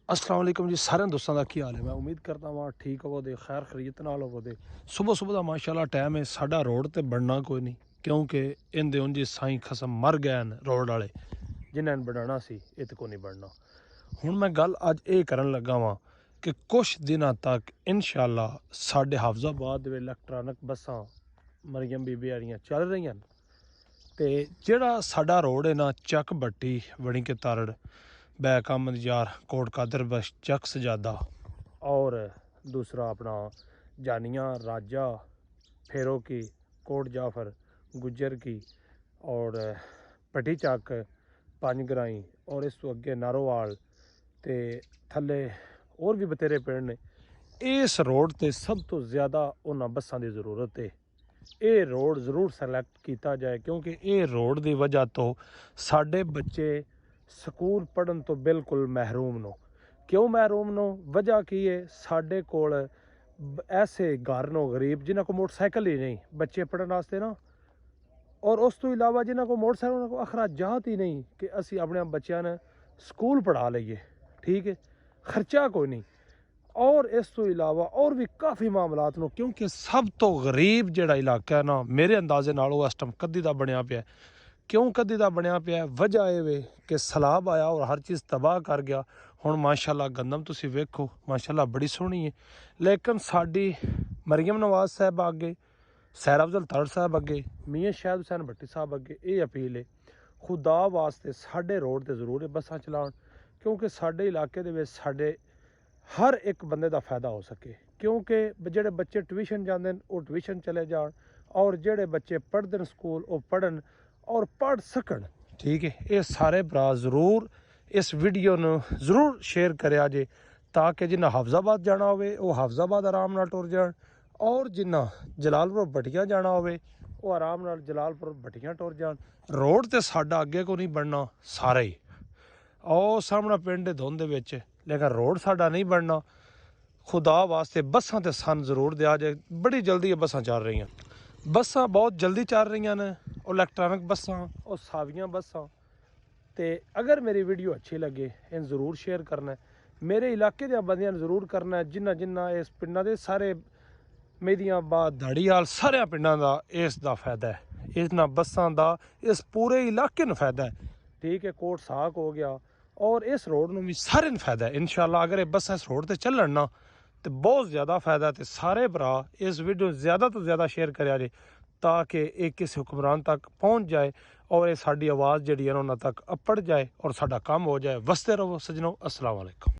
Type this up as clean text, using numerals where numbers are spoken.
अस्सलाम वालेकुम जी सारे दोस्तों का की हाल है। मैं उम्मीद करता वहाँ ठीक होवो दे खैर खरीत नाल होवो दे। सुबह सुबह का माशाल्लाह टाइम है। साडा रोड ते बनना कोई नहीं क्योंकि इंदे उंजी साईं खसम मर गए हैं रोड वाले जिन्हें बनाना सी ये तो कोई नहीं बनना। हुण मैं गल अज ये करन लगा वां कि कुछ दिनों तक इंशाल्लाह साडे हाफजाबाद दे इलैक्ट्रॉनिक बसां मरियम बीबी वालियां चल रही हैं ते जिहड़ा साडा रोड है ना चक भट्टी बड़ी के तारड़ बैक अहमद यार कोट कादर बस चक सजादा और दूसरा अपना जानिया राजा फेरो की कोट जाफर गुजर की और पटी चक पंजग्राई और इस तो अगे नारोवाल ते थले और भी बतेरे पिंड ने। इस रोड ते सब तो ज़्यादा उन्हां बसां की ज़रूरत है। ये रोड ज़रूर सलैक्ट किया जाए क्योंकि ये रोड की वजह तो साडे बच्चे स्कूल पढ़न तो बिल्कुल महरूम नो। क्यों महरूम नो? वजह की है साडे कोल ऐसे घर नो गरीब जिन्हों को मोटरसाइकिल ही नहीं बच्चे पढ़न वास्ते ना, और उस तो इलावा जिन्हों को मोटरसाइकिल उन्होंने को अखराजात ही नहीं कि असी अपने बच्चों ने स्कूल पढ़ा लीए। ठीक है, खर्चा कोई नहीं। और इस तो इलावा और भी काफ़ी मामलात नो क्योंकि सब तो गरीब जिहड़ा इलाका है ना मेरे अंदाजे नाल इस टाइम कद्दी दा बनया पिया। क्यों कद्दी दा बनया पिया? वजह ये वे कि सैलाब आया और हर चीज़ तबाह कर गया। हुण माशाल्लाह गंदम तुसीं वेखो माशाल्लाह बड़ी सोहनी है, लेकिन साडी मरियम नवाज साहब अगे, सैर अफजल तारड़ साहब अगे, मियाँ शाहिद हुसैन भट्टी साहब अगे ये अपील है खुदा वास्ते साडे रोड ते जरूर बसां चलाउण क्योंकि साडे इलाके दे विच साडे हर एक बंदे का फायदा हो सके। क्योंकि जेडे बच्चे ट्यूशन जाते हैं वो ट्यूशन चले जान और जेडे बच्चे पढ़ते हैं स्कूल वो पढ़न और पढ़ सकन। ठीक है, ये सारे भरा जरूर इस वीडियो न जरूर शेयर करें जे ताकि जिन्हें हाफजाबाद जाना हो हाफजाबाद आराम नाल टुर जान और जिन्हें जलालपुर भट्टियां जाना हो आराम नाल जलालपुर भट्टियां टुर जान। रोड तो साडा अगे को नहीं बनना सारे ही और सामना पिंड धुंध विच, लेकिन रोड साडा नहीं बनना। खुदा वास्ते बसां ते सन जरूर दिया जाए। बड़ी जल्दी बसां चल रही हैं, बसां बहुत जल्दी चल रही हैं इलैक्ट्रॉनिक बसां और सावियां बसां। ते अगर मेरी वीडियो अच्छी लगे इन जरूर शेयर करना है। मेरे इलाके दे बंदियां जरूर करना है जिन्ना जिन्ना इस पिंडां दे सारे मेदियाबाद धाड़ीवाल सारे पिंडां दा इसदा फायदा है। इन्हां बसां दा इस पूरे इलाके नूं फायदा है। ठीक है, कोट साक हो गया और इस रोड में भी सारे फायदा है। इंशाल्लाह अगर ये बसां इस रोड पर चलन ना तो बहुत ज़्यादा फायदा है। तो सारे भरा इस वीडियो ज़्यादा तो ज़्यादा शेयर करें जे ताकि एक किसी हुक्मरान तक पहुँच जाए और ये साडी आवाज़ जी उन्होंने तक अपड़ जाए और साडा काम हो जाए। वसते रहो सजनों। अस्सलाम वालेकुम।